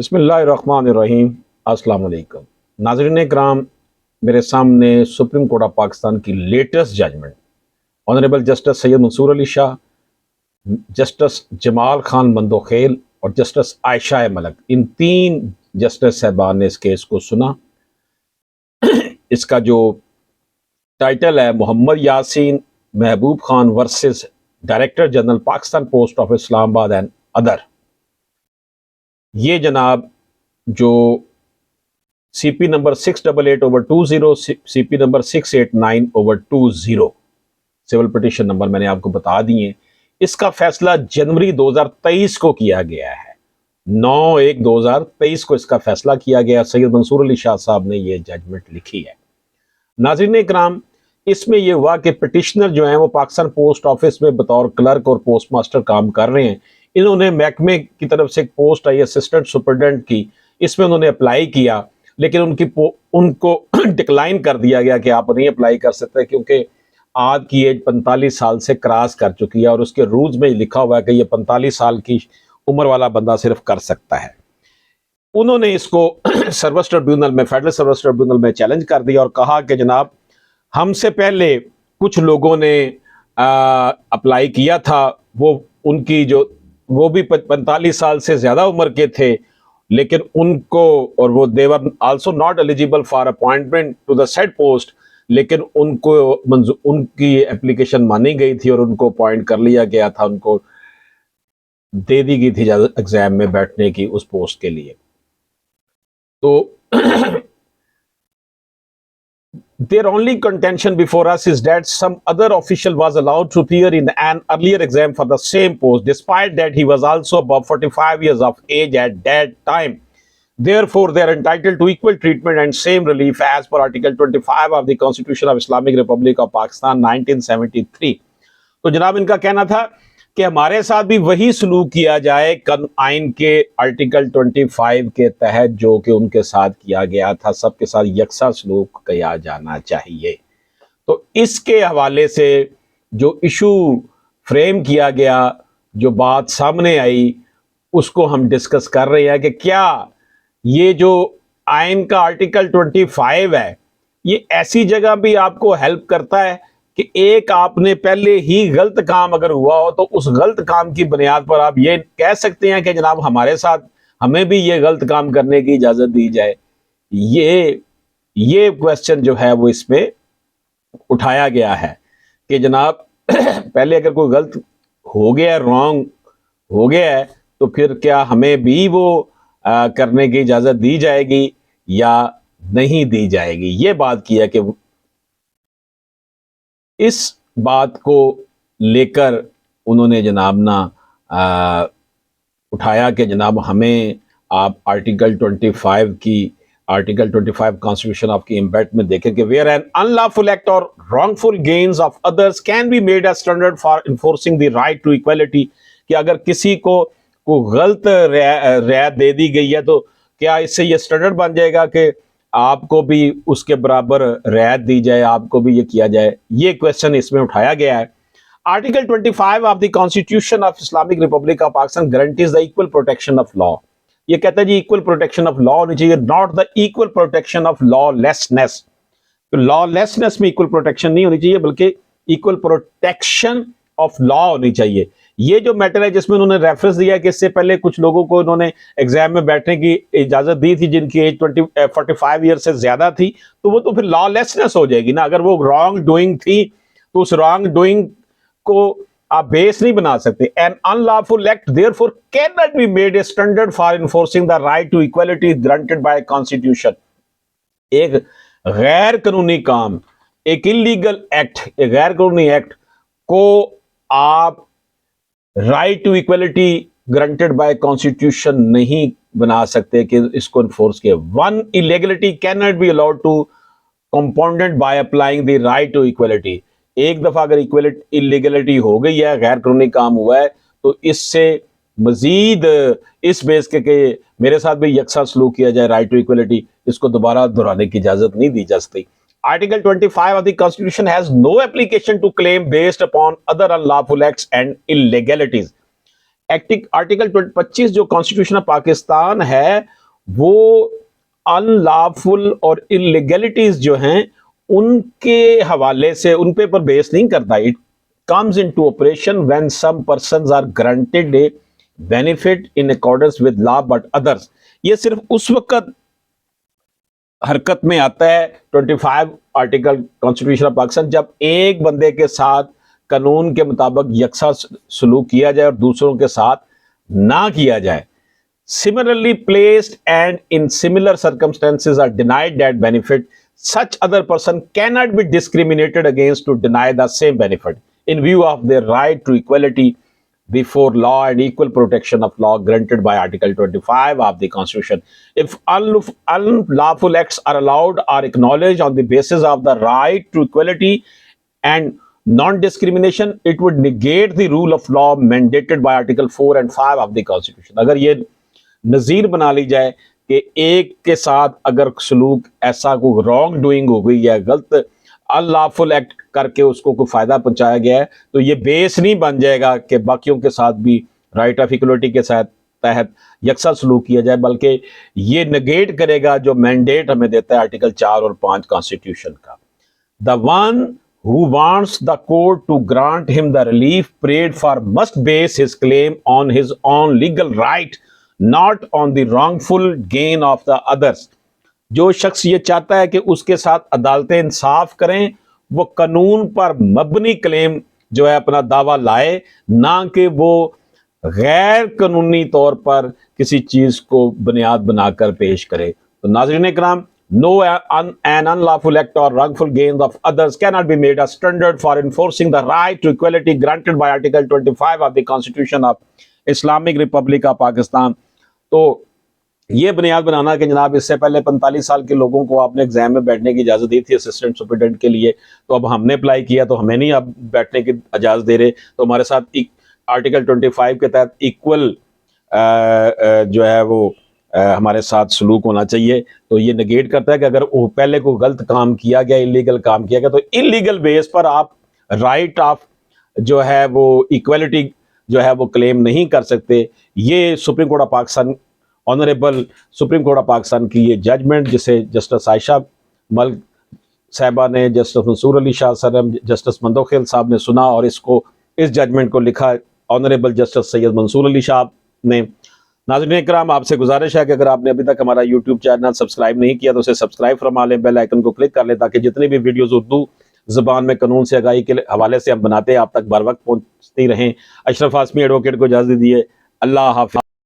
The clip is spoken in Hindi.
बिस्मिल्लाहिर्रहमानिर्रहीम। अस्सलाम वालेकुम नाज़रीन कराम, मेरे सामने सुप्रीम कोर्ट ऑफ पाकिस्तान की latest judgment honourable justice Syed Mansoor Ali Shah, justice Jamal Khan Mandokhel और जस्टिस आयशा मलक, इन तीन जस्टिस साहबान ने इस केस को सुना। इसका जो टाइटल है Mohammad Yasin Mehboob Khan versus director general Pakistan post of Islamabad and other. ये जनाब जो CP number 688/20, CP number 689/20 civil petition number मैंने आपको बता दिए। इसका फैसला जनवरी 2023 को किया गया है। 9/1/2023 को इसका फैसला किया गया। सैयद मंसूर अली शाह साहब ने यह जजमेंट लिखी है। नाज़रीन इकराम, इसमें यह हुआ कि पिटिशनर जो हैं वो पाकिस्तान पोस्ट ऑफिस में बतौर क्लर्क और पोस्ट मास्टर काम कर रहे हैं। इन्होंने महकमे की तरफ से एक पोस्ट आई असिस्टेंट सुपरडेंट की, इसमें उन्होंने अप्लाई किया, लेकिन उनको डिक्लाइन कर दिया गया कि आप नहीं अप्लाई कर सकते क्योंकि आपकी एज 45 साल से क्रॉस कर चुकी है और उसके रूल्स में लिखा हुआ है कि ये 45 साल की उम्र वाला बंदा सिर्फ कर सकता है। उन्होंने इसको सर्विस ट्रिब्यूनल में, फेडरल सर्विस ट्रिब्यूनल में चैलेंज कर दिया और कहा कि जनाब, हमसे पहले कुछ लोगों ने अप्लाई किया था, वो भी 45 साल से ज्यादा उम्र के थे, लेकिन उनको, और वो they're also not eligible for appointment to the said post, लेकिन उनकी एप्लीकेशन मानी गई थी और उनको अपॉइंट कर लिया गया था, उनको दे दी गई थी इजाजत एग्जाम में बैठने की उस पोस्ट के लिए। तो their only contention before us is that some other official was allowed to appear in an earlier exam for the same post, despite that he was also above 45 years of age at that time. Therefore, they are entitled to equal treatment and same relief as per Article 25 of the Constitution of Islamic Republic of Pakistan 1973. तो जनाब, इनका कहना था कि हमारे साथ भी वही सलूक किया जाए आइन के आर्टिकल 25 के तहत जो कि उनके साथ किया गया था, सबके साथ यकसा सलूक किया जाना चाहिए। तो इसके हवाले से जो इशू फ्रेम किया गया, जो बात सामने आई, उसको हम डिस्कस कर रहे हैं कि क्या ये जो आइन का आर्टिकल 25 है, ये ऐसी जगह भी आपको हेल्प करता है कि एक आपने पहले ही गलत काम अगर हुआ हो तो उस गलत काम की बुनियाद पर आप ये कह सकते हैं कि जनाब हमारे साथ, हमें भी ये गलत काम करने की इजाजत दी जाए। ये क्वेश्चन जो है वो इसमें उठाया गया है कि जनाब पहले अगर कोई गलत हो गया, रॉन्ग हो गया है, तो फिर क्या हमें भी वो करने की इजाजत दी जाएगी या नहीं दी जाएगी। ये बात किया कि इस बात को लेकर उन्होंने जनाब ना उठाया कि जनाब हमें आप आर्टिकल 25 कॉन्स्टिट्यूशन ऑफ की इम्बेट में देखें कि वेयर एन अनलॉफुल एक्ट और wrongful gains of others can be made as standard for enforcing the right to equality, कि अगर किसी को गलत रियायत दे दी गई है तो क्या इससे ये स्टैंडर्ड बन जाएगा कि आपको भी उसके बराबर रियायत दी जाए, आपको भी ये किया जाए। ये क्वेश्चन इसमें उठाया गया है। Article 25 of the constitution of Islamic Republic of Pakistan guarantees the equal protection of law. ये कहता है जी इक्वल प्रोटेक्शन ऑफ लॉ होनी चाहिए, not the equal protection of lawlessness. तो लॉलेसनेस में इक्वल प्रोटेक्शन नहीं होनी चाहिए, बल्कि इक्वल प्रोटेक्शन ऑफ लॉ होनी चाहिए। ये जो मैटर है जिसमें उन्होंने रेफरेंस दिया कि इससे पहले कुछ लोगों को उन्होंने एग्जाम में बैठने की इजाजत दी थी जिनकी एज 45 ईयर से ज्यादा थी, तो वो तो फिर लॉलेसनेस हो जाएगी ना। अगर वो रॉन्ग डूइंग थी तो उस रॉन्ग डूइंग को आप बेस नहीं बना सकते। An unlawful act therefore can not be made a standard for enforcing the right to equality granted by constitution. एक गैर कानूनी काम, एक इलीगल एक्ट, एक गैर कानूनी एक्ट को आप right to equality granted by constitution नहीं बना सकते कि इसको इन्फोर्स किया। One illegality can not be allowed to compounded by applying the right to equality. एक दफा अगर इलीगलिटी हो गई है, गैर कानूनी काम हुआ है, तो इससे मजीद इस बेस के मेरे साथ भी यकसा सलूक किया जाए, राइट टू इक्वलिटी, इसको दोबारा दोहराने की इजाजत नहीं दी जा सकती। Article 25 of the Constitution has no application to claim based upon other unlawful acts and illegalities. Article 25 जो कॉन्स्टिट्यूशन ऑफ पाकिस्तान है वो अनलॉफुल और इलीगलिटीज जो हैं उनके हवाले से उन पे पर बेस नहीं करता. It comes into operation when some persons are granted a benefit in accordance with law but others. ये सिर्फ उस वक्त हरकत में आता है 25 आर्टिकल कॉन्स्टिट्यूशन ऑफ पाकिस्तान जब एक बंदे के साथ कानून के मुताबिक यकसा सलूक किया जाए और दूसरों के साथ ना किया जाए. Similarly placed and in similar circumstances are denied that benefit, such other person cannot be discriminated against to deny the same benefit in view of their right to equality before law and equal protection of law granted by Article 25 of the Constitution. If unlawful acts are allowed or acknowledged on the basis of the right to equality and non-discrimination, it would negate the rule of law mandated by Article 4 and 5 of the Constitution. अगर ये नज़ीर बना ली जाए कि एक के साथ अगर सलूक ऐसा कोई रॉन्ग डूइंग हो गई है, गलत अनलॉफुल एक्ट करके उसको कोई फायदा पहुंचाया गया है, तो ये बेस नहीं बन जाएगा कि बाकियों के साथ भी राइट ऑफ इक्वलिटी के साथ तहत यकसा सलूक किया जाए, बल्कि ये नेगेट करेगा जो मैंडेट हमें देता है आर्टिकल 4 और 5 कॉन्स्टिट्यूशन का. The one who wants the court to grant him the relief prayed for must base his claim on his own legal right, not on the wrongful gain of the others. जो शख्स ये चाहता है कि उसके साथ अदालतें इंसाफ करें वो कानून पर मबनी क्लेम जो है अपना दावा लाए, ना कि वो गैर कानूनी तौर पर किसी चीज को बुनियाद बनाकर पेश करे. तो नाज़रीन इकराम, no an unlawful act or wrongful gains of others cannot be made a standard for enforcing the right to equality granted by Article 25 of the Constitution of Islamic Republic of Pakistan. तो ये बुनियाद बनाना कि जनाब इससे पहले 45 साल के लोगों को आपने एग्जाम में बैठने की इजाज़त दी थी असिस्टेंट सुपरिटेंडेंट के लिए, तो अब हमने अप्लाई किया तो हमें नहीं अब बैठने की इजाज़त दे रहे, तो हमारे साथ आर्टिकल 25 के तहत इक्वल जो है वो हमारे साथ सलूक होना चाहिए. तो ये नेगेट करता है कि अगर वो पहले को गलत काम किया गया, इलीगल काम किया गया, तो इलीगल बेस पर आप राइट ऑफ जो है वो इक्वलिटी जो है वो क्लेम नहीं कर सकते. ये supreme court of Pakistan, honourable supreme court of Pakistan की ये जजमेंट जिसे जस्टिस आयशा मलिक साहिबा ने, जस्टिस मंसूर अली शाह सरम, जस्टिस मंदोखेल साहब ने सुना और इस जजमेंट को लिखा ऑनरेबल जस्टिस सैयद मंसूर अली शाह ने. नाज़रीन इकराम, आपसे गुजारिश है कि अगर आपने अभी तक हमारा यूट्यूब चैनल सब्सक्राइब नहीं किया तो उसे सब्सक्राइब फरमा लें, बेल आइकन को क्लिक कर लें ताकि जितनी भी वीडियोस उर्दू ज़बान में कानून से आगाही के हवाले से हम बनाते हैं आप तक बर वक्त पहुँचती रहें. अशरफ आसमी एडवोकेट को इजाज़त दीजिए. अल्लाह हाफ़िज़.